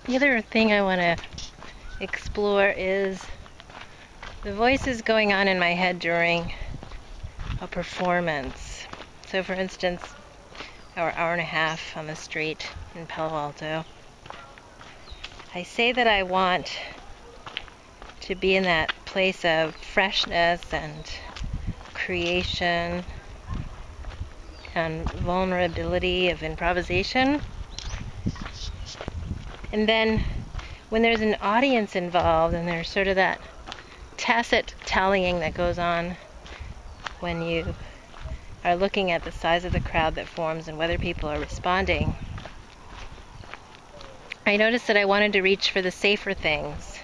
The other thing I want to explore is the voices going on in my head during a performance. So for instance, our hour and a half on the street in Palo Alto, I say that I want to be in that place of freshness and creation and vulnerability of improvisation. And then when there's an audience involved and there's sort of that tacit tallying that goes on when you are looking at the size of the crowd that forms and whether people are responding, I noticed that I wanted to reach for the safer things.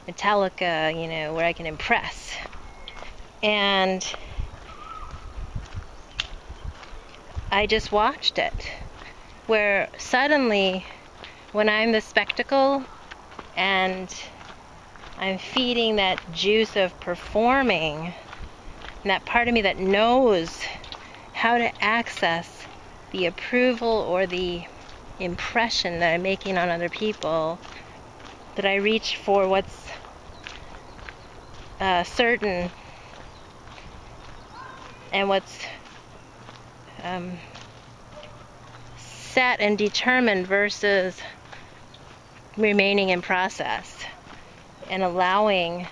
Metallica, where I can impress. And I just watched it, where suddenly, when I'm the spectacle and I'm feeding that juice of performing, and that part of me that knows how to access the approval or the impression that I'm making on other people, that I reach for what's certain and what's set and determined versus remaining in process and allowing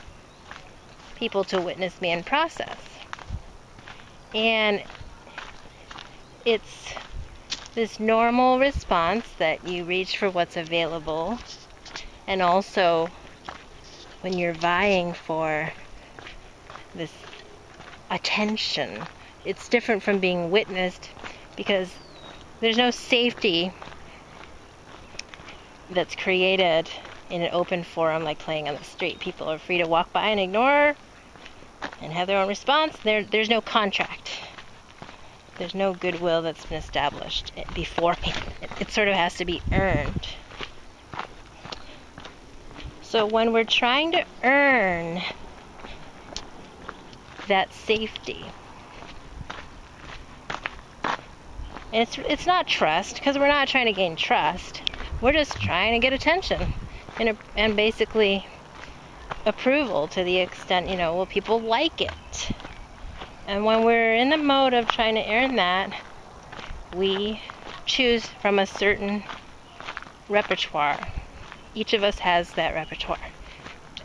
people to witness me in process. And it's this normal response that you reach for what's available, and also when you're vying for this attention, it's different from being witnessed because there's no safety that's created in an open forum like playing on the street. People are free to walk by and ignore and have their own response. There's no contract. There's no goodwill that's been established beforehand. It sort of has to be earned. So when we're trying to earn that safety, and it's not trust, because we're not trying to gain trust. We're just trying to get attention and basically approval to the extent, well, people like it. And when we're in the mode of trying to earn that, we choose from a certain repertoire. Each of us has that repertoire.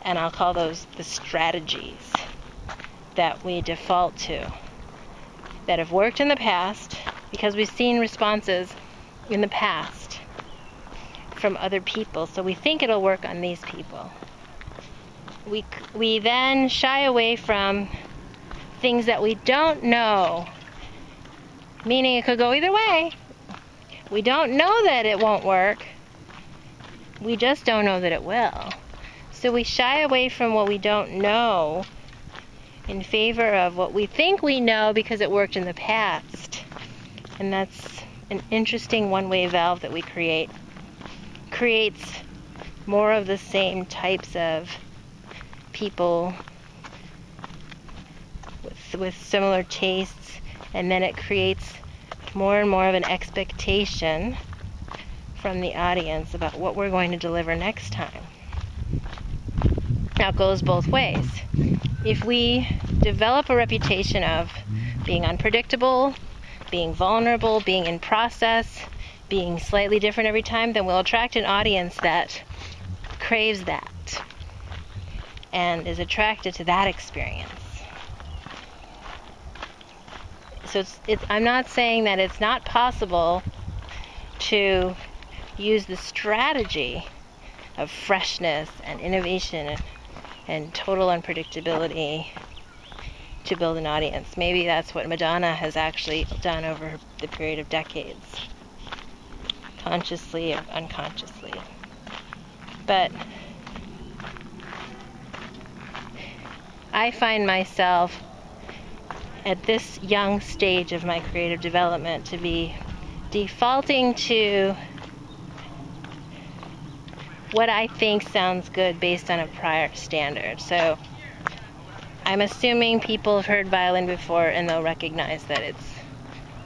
And I'll call those the strategies that we default to, that have worked in the past, because we've seen responses in the past from other people, so we think it'll work on these people. We then shy away from things that we don't know, meaning it could go either way. We don't know that it won't work. We just don't know that it will. So we shy away from what we don't know in favor of what we think we know because it worked in the past. And that's an interesting one-way valve that we create. Creates more of the same types of people with similar tastes, and then it creates more and more of an expectation from the audience about what we're going to deliver next time. Now it goes both ways. If we develop a reputation of being unpredictable, being vulnerable, being in process, being slightly different every time, then we'll attract an audience that craves that and is attracted to that experience. So I'm not saying that it's not possible to use the strategy of freshness and innovation and total unpredictability to build an audience. Maybe that's what Madonna has actually done over the period of decades, consciously or unconsciously. But I find myself at this young stage of my creative development to be defaulting to what I think sounds good based on a prior standard. So I'm assuming people have heard violin before and they'll recognize that it's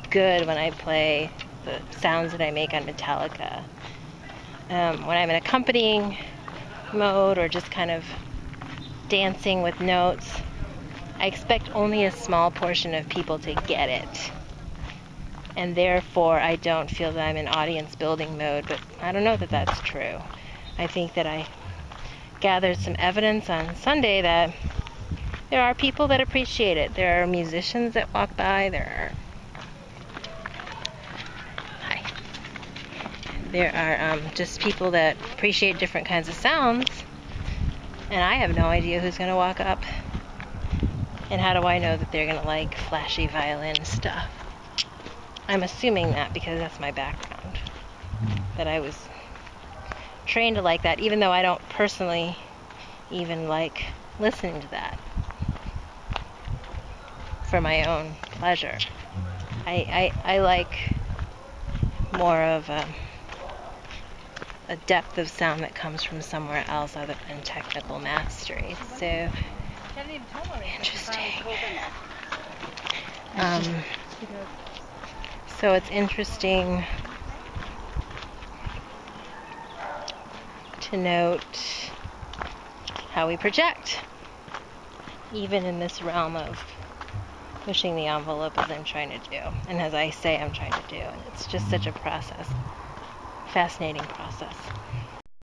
good when I play the sounds that I make on Metallica. when I'm in accompanying mode or just kind of dancing with notes, I expect only a small portion of people to get it. And therefore, I don't feel that I'm in audience building mode, but I don't know that that's true. I think that I gathered some evidence on Sunday that there are people that appreciate it. There are musicians that walk by. There are just people that appreciate different kinds of sounds. And I have no idea who's going to walk up. And how do I know that they're going to like flashy violin stuff? I'm assuming that because that's my background. That I was trained to like that, even though I don't personally even like listening to that for my own pleasure. I like more of a depth of sound that comes from somewhere else other than technical mastery. So interesting. So it's interesting to note how we project, even in this realm of pushing the envelope as I'm trying to do, and as I say I'm trying to do. And it's just such a process, fascinating process.